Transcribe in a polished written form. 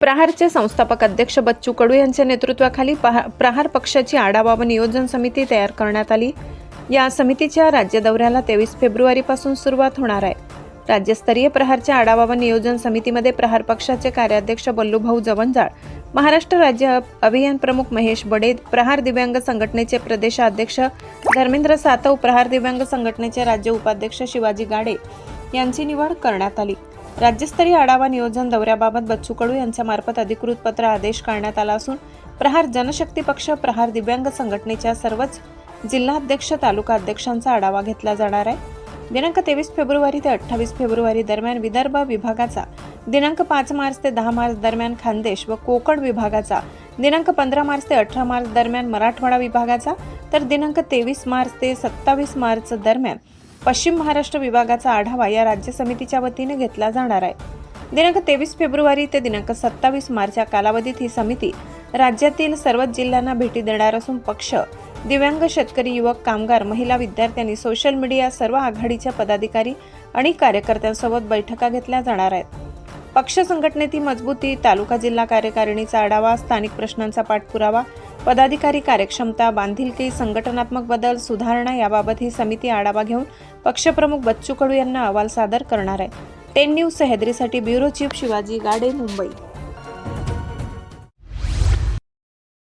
प्रहारचे संस्थापक अध्यक्ष बच्चू कडू यांच्या नेतृत्वाखाली प्रहार पक्षाची आढावा व नियोजन समिती तयार करण्यात आली। या समितीच्या राज्य दौऱ्याला 23 फेब्रुवारीपासून सुरुवात होणार आहे। राज्यस्तरीय प्रहारच्या आढावा व नियोजन समितीमध्ये प्रहार पक्षाचे कार्याध्यक्ष बल्लूभाऊ जवंजाळ, महाराष्ट्र राज्य अभियान प्रमुख महेश बडे, प्रहार दिव्यांग संघटनेचे प्रदेशाध्यक्ष धर्मेंद्र सातव, प्रहार दिव्यांग संघटनेचे राज्य उपाध्यक्ष शिवाजी गाडे यांची निवड करण्यात आली। राज्यस्तरीय आढावा नियोजन दौऱ्याबाबत बच्चू कडू यांच्या मार्फत अधिकृत पत्र आदेश काढण्यात आला असून प्रहार जनशक्ती पक्ष, प्रहार दिव्यांग संघटनेच्या सर्वच जिल्हाध्यक्ष, तालुका अध्यक्षांचा आढावा घेतला जाणार आहे। दिनांक 23 फेब्रुवारी ते 28 फेब्रुवारी दरम्यान विदर्भ विभागाचा, दिनांक 5 मार्च ते 10 मार्च दरम्यान खानदेश व कोकण विभागाचा, दिनांक 15 मार्च ते 18 मार्च दरम्यान मराठवाडा विभागाचा, तर दिनांक 23 मार्च ते 27 मार्च दरम्यान पश्चिम महाराष्ट्र विभागाचा आढावा या राज्य समितीच्या वतीने घेतला जाणार आहे। दिनांक 23 फेब्रुवारी ते दिनांक 27 मार्च या कालावधीत ही समिती राज्यातील सर्वच जिल्ह्यांना भेटी देणार असून पक्ष, दिव्यांग, शेतकरी, युवक, कामगार, महिला, विद्यार्थ्यांनी, सोशल मीडिया, सर्व आघाडीच्या पदाधिकारी आणि कार्यकर्त्यांसोबत बैठका घेतल्या जाणार आहेत। पक्ष संघटनेची मजबूती, तालुका जिल्हा कार्यकारिणीचा आढावा, स्थानिक प्रश्नांचा पाठपुरावा, पदाधिकारी कार्यक्षमता, बांधिलकी, संघटनात्मक बदल, सुधारणा याबाबत ही समिती आढावा घेऊन पक्षप्रमुख बच्चू कडू यांना अहवाल सादर करणार आहे। 10 न्यूज सह्याद्रीसाठी ब्युरो चीफ शिवाजी गाडे, मुंबई।